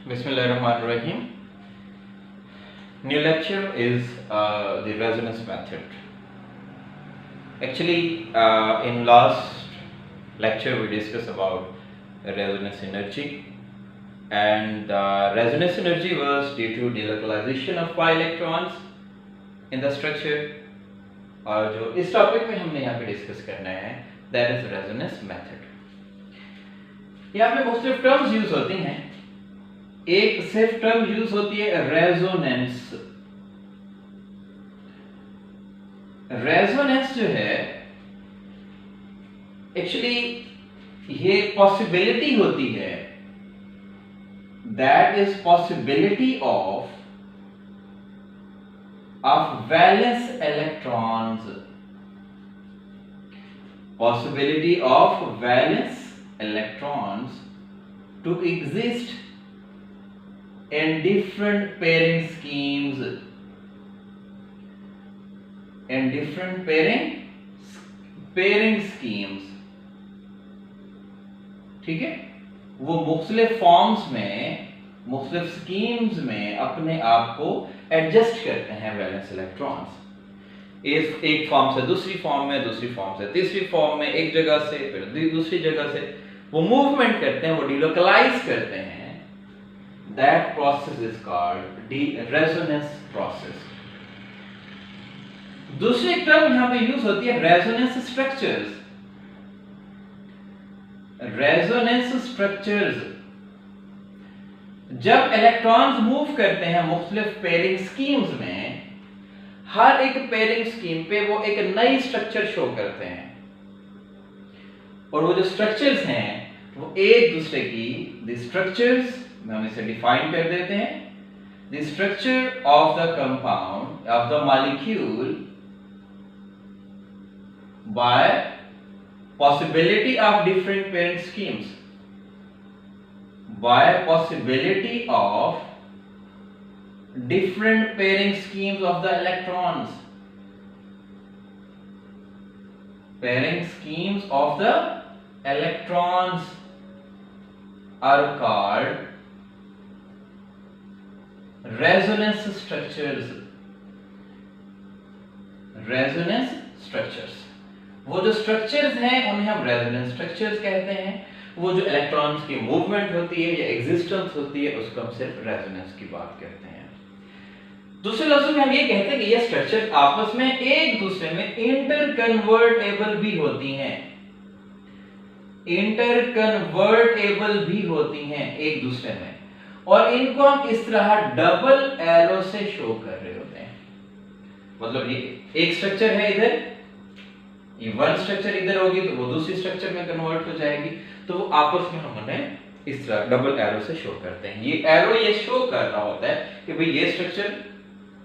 Bismillahirrahmanirrahim. New lecture is the resonance method. Actually, in last lecture we discussed about resonance energy, and resonance energy was due to delocalization of pi electrons in the structure. और जो इस topic में हमने यहाँ पे discuss करना है that is resonance method. यहाँ पे मुख्तलिफ टर्म्स यूज होती हैं. एक सिर्फ टर्म यूज होती है रेजोनेंस. रेजोनेंस जो है एक्चुअली ये पॉसिबिलिटी होती है, that is possibility of valence electrons, possibility of valence electrons to exist in different pairing schemes, in different pairing schemes. ठीक है, वो मुख्तलिफ फॉर्म्स में, मुख्तलिफ स्कीम्स में अपने आप को एडजस्ट करते हैं वैलेंस इलेक्ट्रॉन्स. एक फॉर्म से दूसरी फॉर्म में, दूसरी फॉर्म से तीसरी फॉर्म में, एक जगह से फिर दूसरी जगह से वो मूवमेंट करते हैं, वो डिलोकलाइज करते हैं. That process is called resonance process. दूसरी टर्म यहां पे यूज होती है रेजोनेंस स्ट्रक्चर्स. रेजोनेंस स्ट्रक्चर्स जब इलेक्ट्रॉन्स मूव करते हैं मुख्तलिफ पेयरिंग स्कीम्स में, हर एक पेयरिंग स्कीम पे वो एक नई स्ट्रक्चर शो करते हैं, और वो जो स्ट्रक्चर्स हैं वो एक दूसरे की, द स्ट्रक्चर्स में हम इसे डिफाइन कर देते हैं, the structure of the compound of the molecule by possibility of different pairing schemes, by possibility of different pairing schemes of the electrons. Pairing schemes of the electrons are called resonance structures. Resonance structures. वो जो structures हैं उन्हें हम resonance structures कहते हैं. वो जो electrons की मूवमेंट होती है या एग्जिस्टेंस होती है उसको हम सिर्फ रेजोनेंस की बात करते हैं. दूसरे लफ्जों में हम ये कहते हैं कि ये स्ट्रक्चर आपस में एक दूसरे में इंटरकन्वर्टेबल भी होती हैं. इंटरकन्वर्टेबल भी होती हैं एक दूसरे में, और इनको हम इस तरह डबल एरो से शो कर रहे होते हैं. मतलब ये एक स्ट्रक्चर है इधर, ये वन स्ट्रक्चर इधर होगी तो वो दूसरी स्ट्रक्चर में कन्वर्ट हो जाएगी, तो वो आपस में हम उन्हें इस तरह डबल एरो से शो करते हैं. ये एरो ये शो कर रहा होता है कि भाई ये स्ट्रक्चर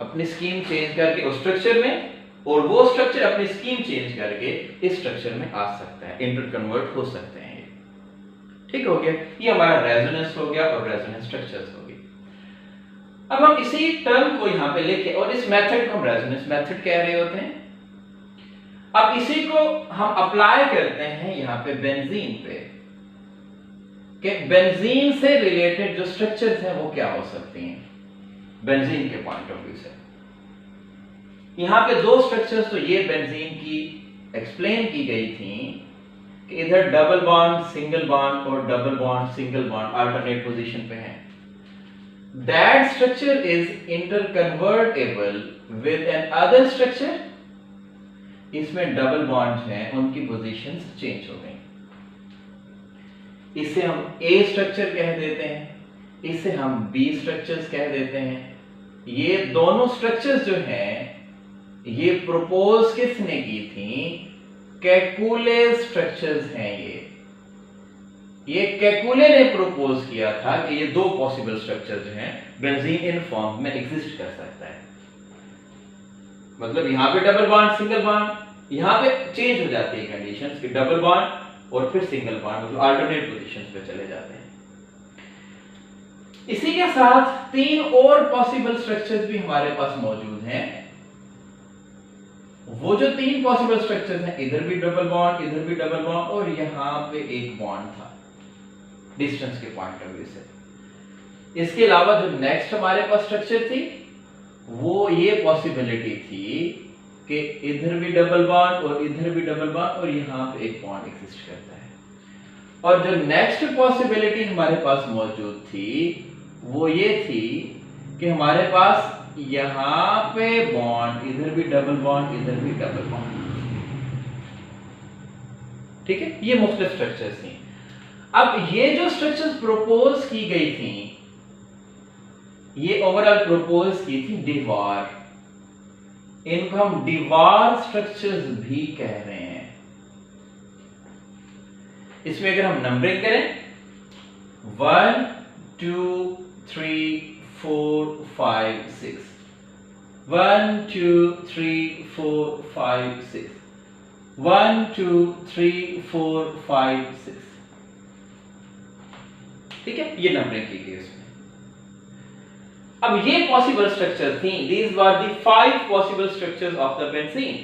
अपनी स्कीम चेंज करके उस स्ट्रक्चर में, और वो स्ट्रक्चर अपनी स्कीम चेंज करके इस स्ट्रक्चर में आ सकता है, इंटरकन्वर्ट हो सकते हैं. ये ठीक हो गया, ये हमारा रेजोनेंस हो गया और रेजोनेंस स्ट्रक्चर्स हो गई. अब हम इसी टर्म को यहाँ पे लेके और इस मेथड को हम रेजोनेंस मेथड कह रहे होते हैं. अब इसी को हम अप्लाई करते हैं यहाँ पे बेंजीन पे, कि बेंजीन से रिलेटेड जो स्ट्रक्चर्स हैं वो क्या हो सकती हैं बेंजीन के पॉइंट ऑफ व्यू से. यहां पे दो स्ट्रक्चर्स तो ये बेंजीन की एक्सप्लेन की गई थी कि इधर डबल बॉन्ड सिंगल बॉन्ड और double bond single bond alternate position पे हैं. That structure is interconvertible with an other structure. इसमें डबल बॉन्ड्स हैं, उनकी पोजीशंस चेंज हो गई. इसे हम ए स्ट्रक्चर कह देते हैं, इसे हम बी स्ट्रक्चर्स कह देते हैं. ये दोनों स्ट्रक्चर्स जो हैं ये प्रपोज किसने की थी? केकुले स्ट्रक्चर्स हैं. ये केकुले ने प्रपोज किया था कि ये दो पॉसिबल स्ट्रक्चर जो हैं बेंजीन इन फॉर्म में एग्जिस्ट कर सकता है. मतलब यहां पे डबल बॉन्ड सिंगल बॉन्ड, यहां पे चेंज हो जाती है कंडीशंस कि डबल बॉन्ड और फिर सिंगल बॉन्ड, मतलब अल्टरनेट पोजीशंस पे चले जाते हैं. इसी के साथ तीन और पॉसिबल स्ट्रक्चर्स भी हमारे पास मौजूद हैं. वो जो तीन पॉसिबल स्ट्रक्चर्स हैं, इधर भी डबल बॉन्ड, इधर भी डबल बॉन्ड, और यहां पे एक बॉन्ड था डिस्टेंस के पॉइंट ऑफ व्यू से. इसके अलावा जो नेक्स्ट हमारे पास स्ट्रक्चर थी वो ये पॉसिबिलिटी थी कि इधर भी डबल बॉन्ड और इधर भी डबल बॉन्ड और यहां पे एक बॉन्ड एग्जिस्ट करता है। और जो नेक्स्ट पॉसिबिलिटी हमारे पास मौजूद थी वो ये थी कि हमारे पास यहां पे बॉन्ड, इधर भी डबल बॉन्ड, इधर भी डबल बॉन्ड। ठीक है, ये मुख्तलिफ स्ट्रक्चर्स थी। अब ये जो स्ट्रक्चर्स प्रपोज की गई थी, ये ओवरऑल प्रपोज की थी दीवार, इनको हम दीवार स्ट्रक्चर्स भी कह रहे हैं। इसमें अगर हम नंबरिंग करें 1 2 3 4 5 6, 1 2 3 4 5 6, 1 2 3 4 5 6। ठीक है, ये नंबरिंग की गई इसमें। अब ये पॉसिबल स्ट्रक्चर थी, these were the 5 possible structures of the benzene,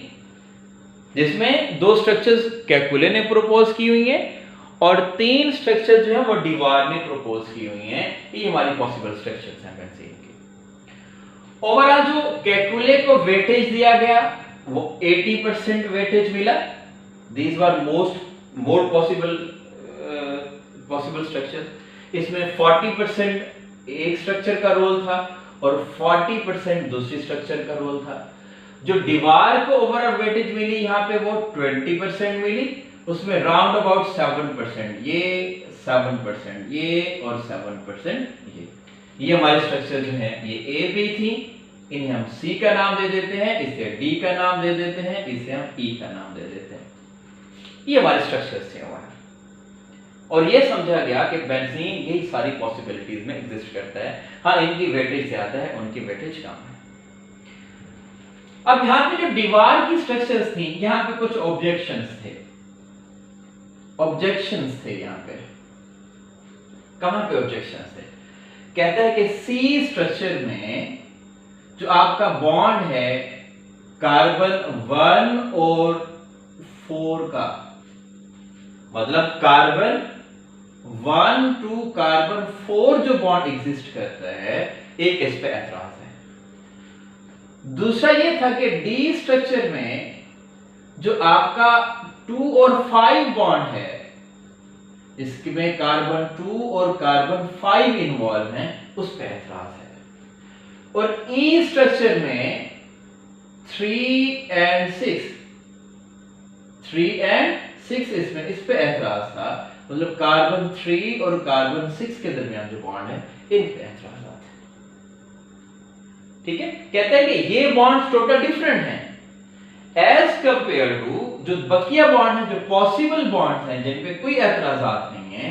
जिसमें 2 स्ट्रक्चर्स कैकुले ने प्रपोज की हुई हैं और 3 स्ट्रक्चर जो है वो दीवार ने प्रपोज की हुई हैं। ये हमारी पॉसिबल स्ट्रक्चर्स हैं बेंजीन के। ओवरऑल जो कैकुले को वेटेज दिया गया वो 80% वेटेज मिला। These were more possible structures. इसमें 40% एक स्ट्रक्चर का रोल था और 40% दूसरी स्ट्रक्चर का रोल था। जो दीवार को ओवरऑल वेटेज मिली यहाँ पे वो 20% मिली, उसमें राउंड अबाउट 7%, ये 7%, ये और 7% ये हमारे स्ट्रक्चर जो है ये ए बी थी। इन्हें हम सी का नाम दे देते हैं, इसे डी का नाम दे देते हैं, इसे हम ई का नाम दे देते हैं। ये हमारे स्ट्रक्चर्स थे हमारे। और ये समझा गया कि बेंजीन यही सारी पॉसिबिलिटीज में एग्जिस्ट करता है। हाँ, इनकी वेटेज ज्यादा है, उनकी वेटेज कम है। अब यहां पे जो दीवार की स्ट्रक्चर्स थी, यहां पे कुछ ऑब्जेक्शंस थे। यहां पे कहां पे ऑब्जेक्शंस थे? कहता है कि सी स्ट्रक्चर में जो आपका बॉन्ड है कार्बन 1 और 4 का, मतलब कार्बन 1 to कार्बन 4 जो बॉन्ड एग्जिस्ट करता है, एक इस पे एतराज है। दूसरा ये था कि डी स्ट्रक्चर में जो आपका 2 और 5 बॉन्ड है, इसमें कार्बन 2 और कार्बन 5 इन्वॉल्व हैं, उस पे एतराज है। और ई स्ट्रक्चर में 3 and 6 इसमें इस पे एतराज था, मतलब कार्बन 3 और कार्बन 6 के दरमियान जो बॉन्ड है, इन पे एतराज है। ठीक है, कहते हैं कि ये बॉन्ड्स टोटल डिफरेंट हैं एज कंपेयर टू जो बकिया बॉन्ड है, जो पॉसिबल बॉन्ड्स हैं जिन पे कोई एतराजात नहीं है।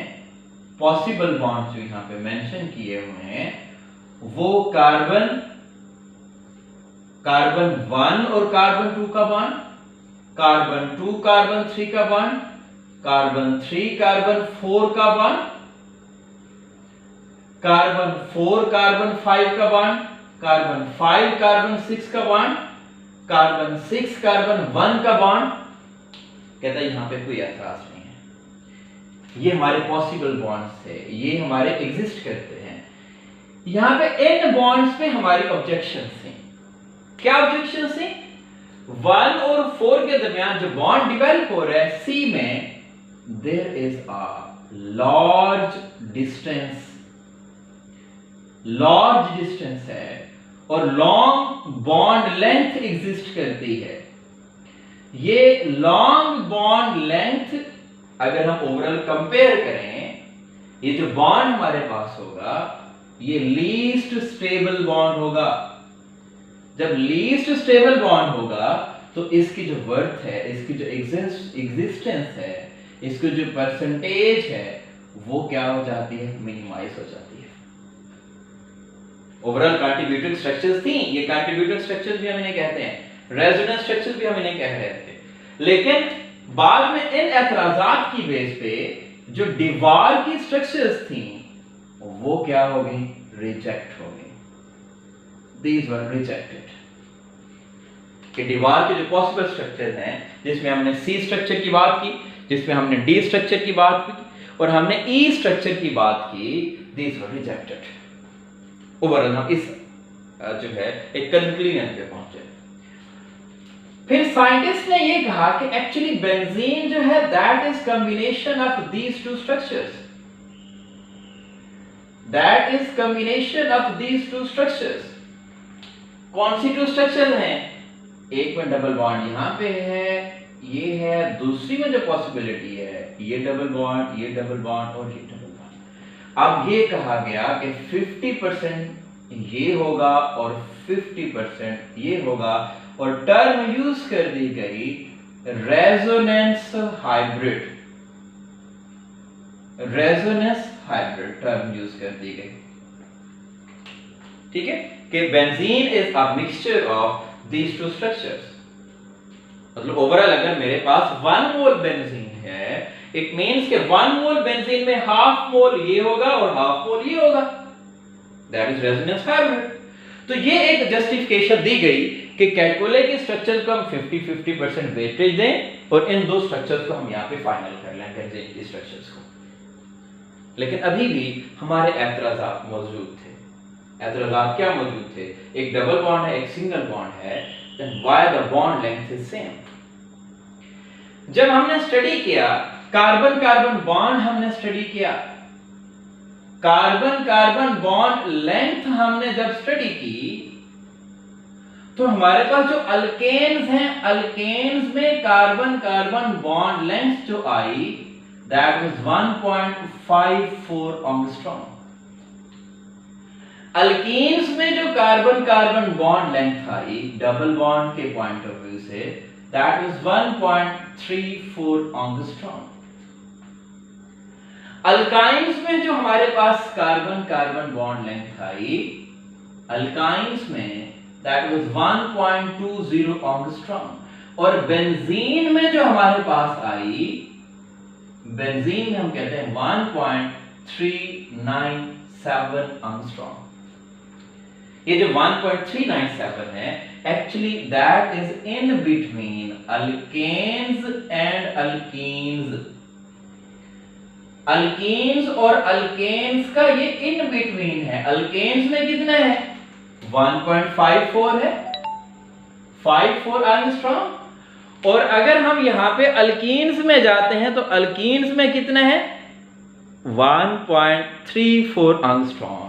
पॉसिबल बॉन्ड्स जो यहां पे मेंशन किए हुए हैं वो कार्बन 1 और कार्बन 2 का बॉन्ड, कार्बन 2 कार्बन 3 का बॉन्ड, कार्बन 3 कार्बन 4 का बॉन्ड, कार्बन 4 कार्बन 5 का बॉन्ड, कार्बन 5 कार्बन 6 का बॉन्ड, कार्बन 6 कार्बन 1 का बॉन्ड। कहता है यहां पे कोई एतराज नहीं है। ये हमारे पॉसिबल बॉन्ड्स थे, ये हमारे एग्जिस्ट करते हैं। यहां पे इन बॉन्ड्स पे हमारी ऑब्जेक्शंस थी। क्या ऑब्जेक्शंस थी? 1 और 4 के दरमियान जो बॉन्ड डेवलप हो रहा है सी में, there is a large distance है और लॉन्ग बॉन्ड लेंथ एग्जिस्ट करती है। ये लॉन्ग बॉन्ड लेंथ अगर हम ओवरऑल कंपेयर करें, ये जो बॉन्ड हमारे पास होगा ये लीस्ट स्टेबल बॉन्ड होगा। जब लीस्ट स्टेबल बॉन्ड होगा तो इसकी जो वर्थ है, इसकी जो एग्जिस्टेंस है, इसकी जो परसेंटेज है वो क्या हो जाती है? मिनिमाइज हो जाती है। ओवरऑल कंट्रीब्यूटिंग स्ट्रक्चर्स थी, ये कंट्रीब्यूटिंग स्ट्रक्चर्स भी हम इन्हें कहते हैं, रेजोनेंस स्ट्रक्चर्स भी हम इन्हें कह रहे थे। लेकिन बाद में इन एतराजात की बेस पे जो दीवार की स्ट्रक्चर्स थी वो क्या हो गई? रिजेक्ट हो गई। These were rejected. कि दीवार के जो पॉसिबल स्ट्रक्चर्स हैं, जिसमें हमने सी स्ट्रक्चर की बात की, जिसमें हमने डी स्ट्रक्चर की बात की और हमने ई स्ट्रक्चर की बात की, दीज वर रिजेक्टेड। ओवरऑल हम इस जो है एक कंक्लूजन पे पहुंचे। फिर साइंटिस्ट ने ये कहा कि एक्चुअली बेंजीन जो है that is combination of these two structures, that is combination of these two structures. कौन सी टू स्ट्रक्चर हैं? एक में डबल बॉन्ड यहां पे है, ये है, दूसरी में जो पॉसिबिलिटी है ये डबल बॉन्ड, ये डबल बॉन्ड और ये डबल बॉन्ड। अब ये कहा गया कि 50% ये होगा और 50% ये होगा, और टर्म यूज कर दी गई resonance hybrid, resonance hybrid term use कर दी गई। ठीक है, कि benzene is a mixture of these two structures. मतलब ओवरऑल अगर मेरे पास 1 मोल बेंजीन है, इट मींस कि 1 मोल बेंजीन में हाफ मोल ये होगा और हाफ मोल ये होगा, दैट इज रेजोनेंस हाइब्रिड। तो ये एक जस्टिफिकेशन दी गई कि कैलकुले के स्ट्रक्चर को हम 50-50% वेटेज दें और इन दो स्ट्रक्चर्स को हम यहाँ पे फाइनल कर लें बेंजीन के स्ट्रक्चर्स को। लेकिन अभी भी हमारे एतराजात मौजूद थे। एतराजात क्या मौजूद थे? एक डबल बॉन्ड है, एक सिंगल बॉन्ड है, then why the bond length is same? जब हमने स्टडी किया कार्बन कार्बन बॉन्ड, हमने स्टडी किया कार्बन कार्बन बॉन्ड लेंथ, हमने जब स्टडी की तो हमारे पास जो अल्केन्स हैं, अल्केन्स में कार्बन कार्बन बॉन्ड लेंथ जो आई दैट वाज 1.54 एंगस्ट्रॉम। अल्कीन्स में जो कार्बन कार्बन बॉन्ड लेंथ आई डबल बॉन्ड के पॉइंट ऑफ व्यू से दैट वाज 1.34 एंगस्ट्रॉम। अल्काइंस में जो हमारे पास कार्बन कार्बन बॉन्ड लेंथ आई, अल्काइंस में दैट वाज 1.20 एंगस्ट्रॉम, और बेंजीन में जो हमारे पास आई, बेंजीन में हम कहते हैं 1.397 एंगस्ट्रॉम। ये जो 1.397 है actually that is in between alkanes and alkenes. Alkenes और अल्केन्स का ये इन बिटवीन है। अल्केन्स में कितना है? 1.54 है, 54 एंगस्ट्रॉम। और अगर हम यहां पे अल्कीन्स में जाते हैं तो अल्कीन्स में कितना है? 1.34 angstrom,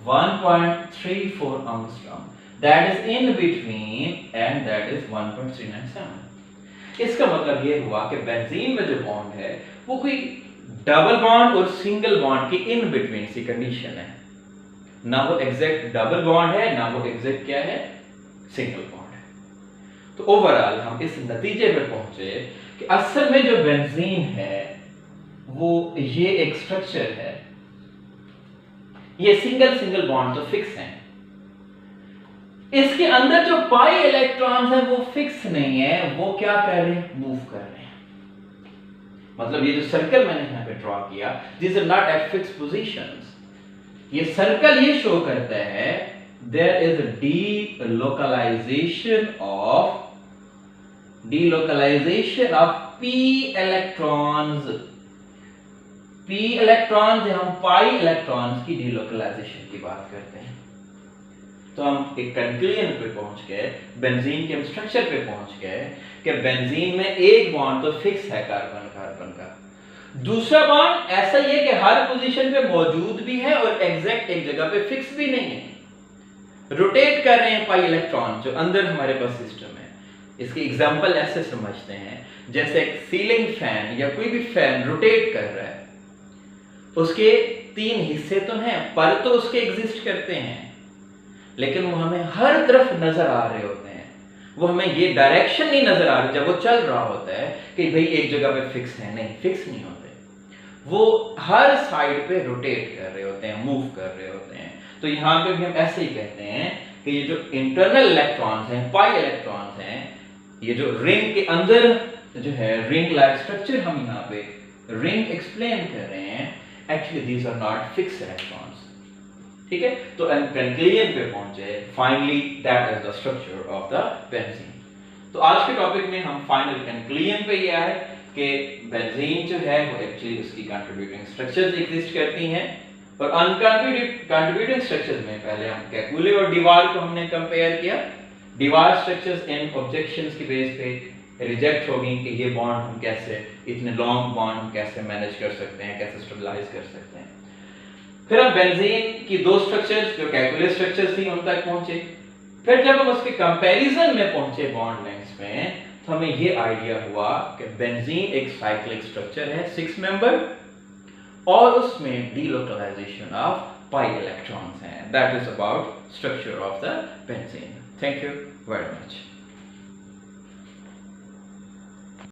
1.34 angstrom, that is in between and that is 1.397। इसका मतलब ये हुआ कि बेंजीन में जो बॉन्ड है वो कोई डबल बॉन्ड और सिंगल बॉन्ड की इन बिटवीन सी कंडीशन है, ना वो एग्जैक्ट डबल बॉन्ड है ना वो एग्जैक्ट क्या है, सिंगल बॉन्ड है। तो ओवरऑल हम इस नतीजे पर पहुंचे कि असल में जो बेंजीन है वो ये एक स्ट्रक्चर है, ये सिंगल सिंगल बॉन्ड तो फिक्स हैं, इसके अंदर जो पाई इलेक्ट्रॉन्स हैं वो फिक्स नहीं है, वो क्या कर रहे हैं, मूव कर रहे हैं। मतलब ये जो सर्कल मैंने यहां पे ड्रॉ किया, this are not at fix positions. ये सर्कल ये शो करता है there is delocalization of p electrons. p electrons, हम पाई इलेक्ट्रॉन्स की डीलोकलाइजेशन की बात करते हैं। तो हम एक कंक्लूजन पे पहुंच गए, बेंजीन के स्ट्रक्चर पे पहुंच गए कि बेंजीन में एक बॉन्ड तो फिक्स है कार्बन कार्बन का, दूसरा बॉन्ड ऐसा ही है कि हर पोजीशन पे मौजूद भी है और एग्जैक्ट एक जगह पे फिक्स भी नहीं है, रोटेट कर रहे हैं पाई इलेक्ट्रॉन जो अंदर हमारे पास सिस्टम है। इसकी एग्जांपल ऐसे समझते हैं जैसे एक सीलिंग फैन या कोई भी फैन रोटेट कर रहा है, उसके 3 हिस्से तो हैं, पर तो उसके एग्जिस्ट करते हैं, लेकिन वो हमें हर तरफ नजर आ रहे होते हैं, वो हमें ये डायरेक्शन नहीं नजर आ रही जब वो चल रहा होता है कि भाई एक जगह पे फिक्स है, नहीं फिक्स नहीं होते, वो हर साइड पे रोटेट कर रहे होते हैं, मूव कर रहे होते हैं। तो यहाँ पे भी हम ऐसे ही कहते हैं कि ये जो इंटरनल इलेक्ट्रॉन्स हैं, पाई इलेक्ट्रॉन्स हैं, ये जो रिंग के अंदर जो है रिंग लाइक स्ट्रक्चर हम यहाँ पे रिंग एक्सप्लेन कर रहे हैं, actually these are not fix electrons. ठीक है, तो हम कंक्लूजन पे पहुंचे, finally that is the structure of the benzene. तो आज के टॉपिक में हम फाइनल कंक्लूजन पे ये आए कि बेंजीन जो है वो एक्चुअली उसकी कंट्रीब्यूटिंग स्ट्रक्चर्स एग्जिस्ट करती हैं, और अनकंट्रीब्यूटिंग स्ट्रक्चर्स में पहले हम कैकुले और दीवार को हमने कंपेयर किया। दीवार स्ट्रक्चर्स इन ऑब्जेक्शंस की बेस पे रिजेक्ट होगी कि ये बॉन्ड हम कैसे, इतने लॉन्ग बॉन्ड हम कैसे मैनेज कर सकते हैं, कैसे स्टेबलाइज कर सकते हैं। फिर हम बेंजीन की दो स्ट्रक्चर्स जो कैकुले स्ट्रक्चर्स थी उन तक पहुंचे। फिर जब हम उसके कंपैरिजन में पहुंचे बॉन्ड लेंथ्स में, तो हमें ये आइडिया हुआ कि बेंजीन एक साइक्लिक स्ट्रक्चर है 6 मेंबर, और उसमें डीलोकलाइजेशन ऑफ पाई इलेक्ट्रॉन्स हैं। That is about structure of the benzene. Thank you very much.